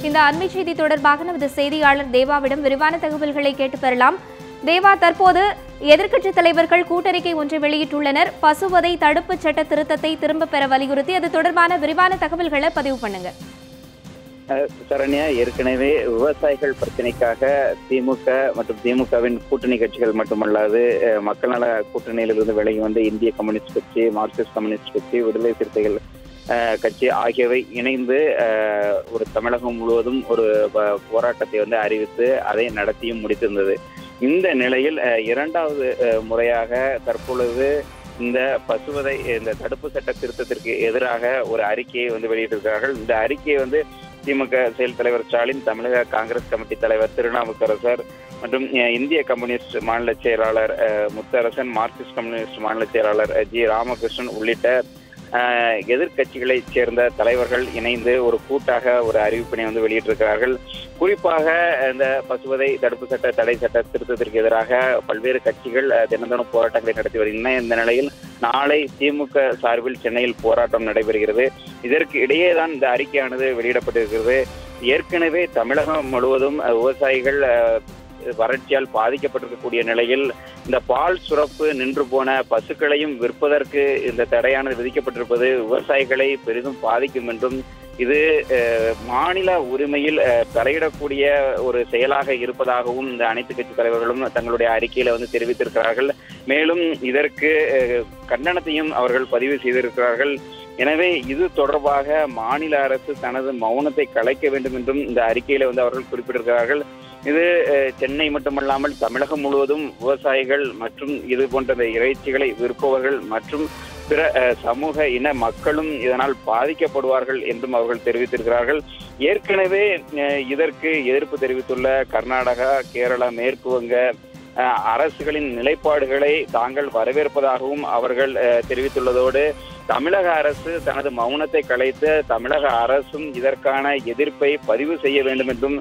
இந்த அண்மை செய்தி தொடர்பாக நமது செய்தியாளர் தேவாவிடம் விரிவான தகவல்களை கேட்டு பெறலாம். தேவா, தற்போது எதிர்க்கட்சித் தலைவர்கள் கூட்டறிக்கை ஒன்றை வெளியிட்டுள்ளனர். பசுவதை தடுப்பு சட்ட திருத்தத்தை திரும்ப பெற வலியுறுத்தி அது தொடர்பான விரிவான தகவல்களை பதிவு பண்ணுங்க. சரண்யா, ஏற்கனவே விவசாயிகள் பிரச்சனைக்காக திமுக மற்றும் திமுகவின் கூட்டணி கட்சிகள் மட்டுமல்லாது மக்கள் நல கூட்டணியிலிருந்து விலகி வந்த இந்திய கம்யூனிஸ்ட் கட்சி, மார்க்சிஸ்ட் கம்யூனிஸ்ட் கட்சி, விடுதலை சிறுத்தைகள் கட்சி ஆகியவை இணைந்து ஒரு தமிழகம் முழுவதும் ஒரு போராட்டத்தை அறிவித்து அதை நடத்தியும் முடித்திருந்தது. இந்த நிலையில் இரண்டாவது முறையாக தற்பொழுது இந்த பசுவதை இந்த தடுப்பு சட்ட திருத்தத்திற்கு எதிராக ஒரு அறிக்கையை வெளியிட்டிருக்கிறார்கள். இந்த அறிக்கையை திமுக செயல் தலைவர் ஸ்டாலின், தமிழக காங்கிரஸ் கமிட்டி தலைவர் திருநாவுக்கரசர் மற்றும் இந்திய கம்யூனிஸ்ட் மாநில செயலாளர் முத்தரசன், மார்க்சிஸ்ட் கம்யூனிஸ்ட் மாநில செயலாளர் ஜி ராமகிருஷ்ணன் உள்ளிட்ட எதிர்கட்சிகளைச் சேர்ந்த தலைவர்கள் இணைந்து ஒரு கூட்டாக ஒரு அறிவிப்பினை வெளியிட்டிருக்கிறார்கள். குறிப்பாக இந்த பசுவதை தடுப்பு சட்ட தடை சட்ட திருத்தத்திற்கு எதிராக பல்வேறு கட்சிகள் தினந்தோறும் போராட்டங்களை நடத்தி வருகின்றன. இந்த நிலையில் நாளை திமுக சார்பில் சென்னையில் போராட்டம் நடைபெறுகிறது. இதற்கு இடையேதான் இந்த அறிக்கையானது வெளியிடப்பட்டிருக்கிறது. ஏற்கனவே தமிழகம் முழுவதும் விவசாயிகள் வறட்சியால் பாதிக்கப்பட்டிருக்கக்கூடிய நிலையில் இந்த பால் சுரப்பு நின்று போன பசுக்களையும் விற்பதற்கு இந்த தடையானது விதிக்கப்பட்டிருப்பது விவசாயிகளை பெரிதும் பாதிக்கும் என்றும் இது மாநில உரிமையில் தலையிடக்கூடிய ஒரு செயலாக இருப்பதாகவும் இந்த அனைத்து கட்சி தலைவர்களும் தங்களுடைய அறிக்கையில தெரிவித்திருக்கிறார்கள். மேலும் இதற்கு கண்டனத்தையும் அவர்கள் பதிவு செய்திருக்கிறார்கள். எனவே இது தொடர்பாக மாநில அரசு தனது மௌனத்தை கலைக்க வேண்டும் என்றும் இந்த அறிக்கையில அவர்கள் குறிப்பிட்டிருக்கிறார்கள். இது சென்னை மட்டுமல்லாமல் தமிழகம் முழுவதும் விவசாயிகள் மற்றும் இது போன்ற இறைச்சிகளை விற்பவர்கள் மற்றும் பிற சமூக இன மக்களும் இதனால் பாதிக்கப்படுவார்கள் என்றும் அவர்கள் தெரிவித்திருக்கிறார்கள். ஏற்கனவே இதற்கு எதிர்ப்பு தெரிவித்துள்ள கர்நாடகா, கேரளா, மேற்கு வங்க அரசுகளின் நிலைப்பாடுகளை தாங்கள் வரவேற்பதாகவும் அவர்கள் தெரிவித்துள்ளதோடு தமிழக அரசு தனது மௌனத்தை கலைத்து தமிழக அரசும் இதற்கான எதிர்ப்பை பதிவு செய்ய வேண்டும் என்றும்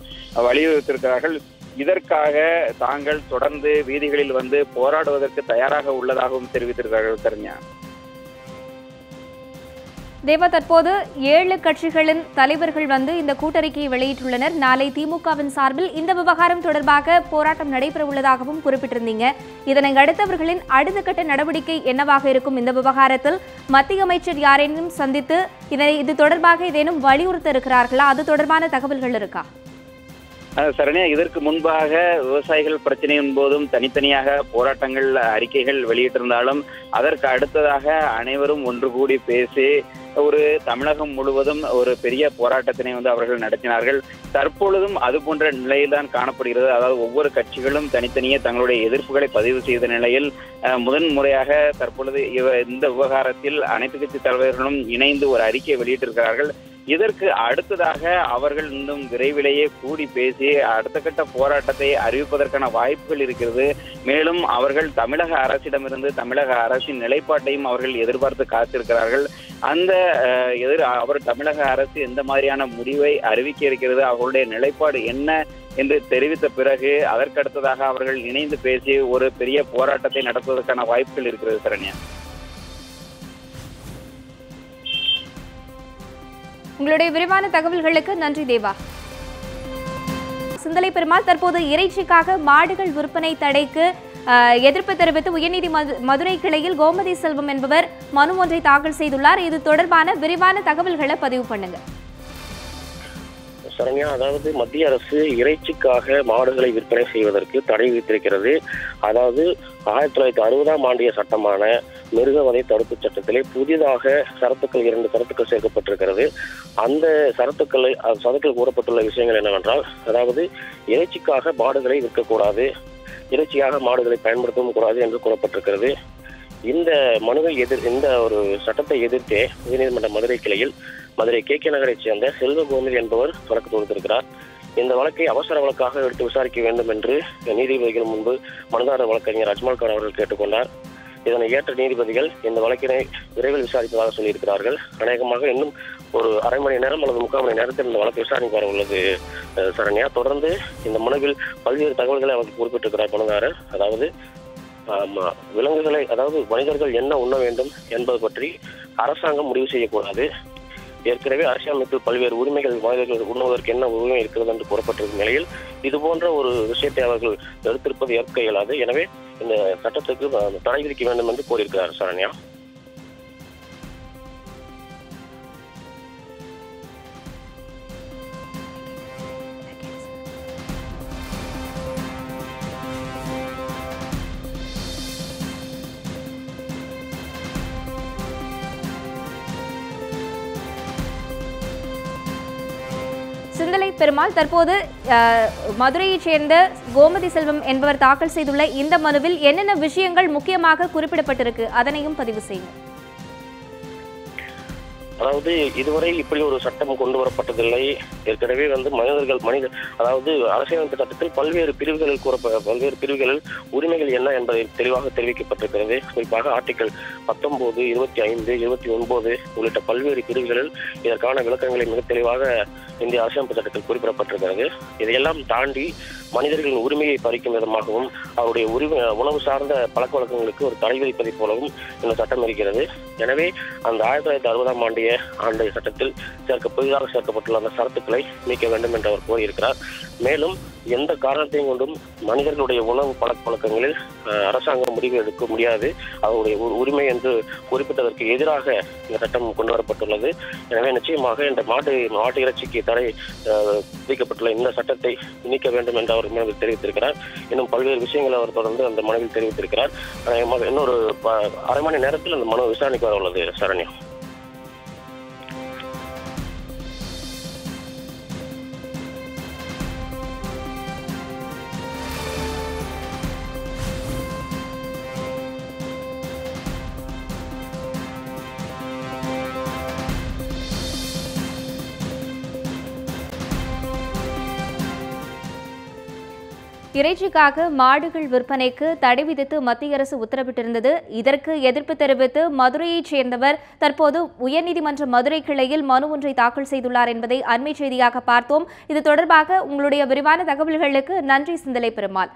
வலியுறுத்தியிருக்கிறார்கள். இதற்காக தாங்கள் தொடர்ந்து வீதிகளில் போராடுவதற்கு தயாராக உள்ளதாகவும் தெரிவித்திருக்கிறார்கள். சரண்யா, தேவா, தற்போது 7 கட்சிகளின் தலைவர்கள் இந்த கூட்டறிக்கையை வெளியிட்டுள்ளனர். நாளை திமுகவின் சார்பில் இந்த விவகாரம் தொடர்பாக போராட்டம் நடைபெற உள்ளதாகவும் குறிப்பிட்டிருந்தீங்க. இதனை அடுத்தவர்களின் அடுத்த கட்ட நடவடிக்கை என்னவாக இருக்கும்? இந்த விவகாரத்தில் மத்திய அமைச்சர் யாரேனும் சந்தித்து இது தொடர்பாக ஏதேனும் வலியுறுத்த இருக்கிறார்களா? அது தொடர்பான தகவல்கள் இருக்கா? சரண்யா, இதற்கு முன்பாக விவசாயிகள் பிரச்சனையின் போதும் தனித்தனியாக போராட்டங்கள் அறிக்கைகள் வெளியிட்டிருந்தாலும் அதற்கு அடுத்ததாக அனைவரும் ஒன்று கூடி பேசி ஒரு தமிழகம் முழுவதும் ஒரு பெரிய போராட்டத்தினை அவர்கள் நடத்தினார்கள். தற்பொழுதும் அது போன்ற நிலையில்தான் காணப்படுகிறது. அதாவது ஒவ்வொரு கட்சிகளும் தனித்தனியே தங்களுடைய எதிர்ப்புகளை பதிவு செய்த நிலையில் முதன் முறையாக தற்பொழுது இந்த விவகாரத்தில் அனைத்து கட்சி தலைவர்களும் இணைந்து ஒரு அறிக்கையை வெளியிட்டிருக்கிறார்கள். இதற்கு அடுத்ததாக அவர்கள் இன்னும் விரைவிலேயே கூடி பேசி அடுத்த கட்ட போராட்டத்தை அறிவிப்பதற்கான வாய்ப்புகள் இருக்கிறது. மேலும் அவர்கள் தமிழக அரசிடமிருந்து தமிழக அரசின் நிலைப்பாட்டையும் அவர்கள் எதிர்பார்த்து காத்திருக்கிறார்கள். அந்த அவர் தமிழக அரசு எந்த மாதிரியான முடிவை அறிவிக்க இருக்கிறது, அவர்களுடைய நிலைப்பாடு என்ன என்று தெரிவித்த பிறகு அதற்கடுத்ததாக அவர்கள் இணைந்து பேசி ஒரு பெரிய போராட்டத்தை நடத்துவதற்கான வாய்ப்புகள் இருக்கிறது. சரண்யா, உங்களுடைய விரிவான தகவல்களுக்கு நன்றி தேவா. சிந்தலை பெருமாள், தற்போது இறைச்சிக்காக மாடுகள் விற்பனை தடைக்கு எதிர்ப்பு தெரிவித்து உயர்நீதி மதுரை கிளையில் கோமதி செல்வம் என்பவர் மனு ஒன்றை தாக்கல் செய்துள்ளார். இது தொடர்பான விரிவான தகவல்களை பதிவு பண்ணுங்க. சரண்யா, அதாவது மத்திய அரசு இறைச்சிக்காக மாடுகளை விற்பனை செய்வதற்கு தடை விதித்திருக்கிறது. அதாவது 1960ஆம் ஆண்டிய சட்டமான மிருகவதை தடுப்பு சட்டத்திலே புதிதாக 2 சரத்துக்கள் சேர்க்கப்பட்டிருக்கிறது. அந்த சரத்துக்கள் கூறப்பட்டுள்ள விஷயங்கள் என்னவென்றால், அதாவது இறைச்சிக்காக மாடுகளை விற்கக்கூடாது, இறைச்சியாக மாடுகளை பயன்படுத்தவும் கூடாது என்று கூறப்பட்டிருக்கிறது. இந்த மனுவை இந்த ஒரு சட்டத்தை எதிர்த்தே உயர்நீதிமன்ற மதுரை கிளையில் மதுரை KK நகரைச் சேர்ந்த செல்வ கோமதி என்பவர் வழக்கு தொடுத்திருக்கிறார். இந்த வழக்கை அவசர வழக்காக எடுத்து விசாரிக்க வேண்டும் என்று நீதிபதிகள் முன்பு மனுதாரர் வழக்கறிஞர் அஜ்மல் கான் அவர்கள் கேட்டுக்கொண்டார். இதனை ஏற்ற நீதிபதிகள் இந்த வழக்கினை விரைவில் விசாரிப்பதாக சொல்லியிருக்கிறார்கள். அநேகமாக இன்னும் ஒரு அரை மணி நேரம் அல்லது 3/4 மணி நேரத்தில் இந்த வழக்கு விசாரணைக்கு வர உள்ளது. சரண்யா, தொடர்ந்து இந்த மனுவில் பல்வேறு தகவல்களை அவருக்கு குறிப்பிட்டிருக்கிறார் மனுதாரர். அதாவது விலங்குகளை, அதாவது மனிதர்கள் என்ன உண்ண வேண்டும் என்பது பற்றி அரசாங்கம் முடிவு செய்யக்கூடாது. ஏற்கனவே அரசியலமைப்பில் பல்வேறு உரிமைகள் மனிதர்கள் உண்ணுவதற்கு என்ன உரிமை இருக்கிறது என்று கூறப்பட்டிருக்கும் நிலையில் இது போன்ற ஒரு விஷயத்தை அவர்கள் எடுத்திருப்பது ஏற்க இயலாது. எனவே இந்த சட்டத்துக்கு தடை விதிக்க வேண்டும் என்று கோரியிருக்கிறார் சரண்யா. சிந்தலை பெருமாள், தற்போது மதுரையைச் சேர்ந்த கோமதி செல்வம் என்பவர் தாக்கல் செய்துள்ள இந்த மனுவில் என்னென்ன விஷயங்கள் முக்கியமாக குறிப்பிடப்பட்டிருக்கு அதனையும் பதிவு செய்யுங்கள். அதாவது இதுவரை இப்படி ஒரு சட்டம் கொண்டு வரப்பட்டதில்லை. ஏற்கனவே அதாவது அரசியலமைப்பு சட்டத்தில் பல்வேறு பிரிவுகளில் உரிமைகள் என்ன என்பதை தெளிவாக தெரிவிக்கப்பட்டிருக்கிறது. குறிப்பாக ஆர்டிகல் 19, 25, 29 உள்ளிட்ட பல்வேறு பிரிவுகளில் இதற்கான விளக்கங்களை மிக தெளிவாக இந்திய அரசியலமைப்பு சட்டத்தில் குறிப்பிடப்பட்டிருக்கிறது. இதையெல்லாம் தாண்டி மனிதர்களின் உரிமையை பறிக்கும் விதமாகவும் அவருடைய உணவு சார்ந்த பழக்க வழக்கங்களுக்கு ஒரு தடை விதிப்பதைப் போலவும் இந்த சட்டம் இருக்கிறது. எனவே அந்த 1960 ஆண்டு சட்டத்தில் புதிதாக சேர்க்கப்பட்டுள்ள அந்த சரத்துக்களை நீக்க வேண்டும் என்று அவர் கோரியிருக்கிறார். மேலும் எந்த காரணத்தையும் கொண்டும் மனிதர்களுடைய உணவு பழக்க வழக்கங்களில் அரசாங்கம் முடிவு எடுக்க முடியாது, அவருடைய உரிமை என்று குறிப்பிட்டதற்கு எதிராக இந்த சட்டம் கொண்டு வரப்பட்டுள்ளது. எனவே நிச்சயமாக இந்த மாட்டு இறைச்சிக்கு தடை விதிக்கப்பட்டுள்ள இந்த சட்டத்தை நீக்க வேண்டும் என்று அவர் மனுவில் தெரிவித்திருக்கிறார். இன்னும் பல்வேறு விஷயங்களை அவர் தொடர்ந்து அந்த மனுவில் தெரிவித்திருக்கிறார். இன்னொரு அரை மணி நேரத்தில் அந்த மனு விசாரணைக்கு வர உள்ளது. சரண்யா. இறைச்சிக்காக மாடுகள் விற்பனைக்கு தடை விதித்து மத்திய அரசு உத்தரவிட்டிருந்தது. இதற்கு எதிர்ப்பு தெரிவித்து மதுரையைச் சேர்ந்தவர் தற்போது உயர்நீதிமன்ற மதுரை கிளையில் மனு ஒன்றை தாக்கல் செய்துள்ளார் என்பதை அண்மை செய்தியாக பார்த்தோம். இது தொடர்பாக உங்களுடைய விரிவான தகவல்களுக்கு நன்றி சிந்தலை பெருமாள்.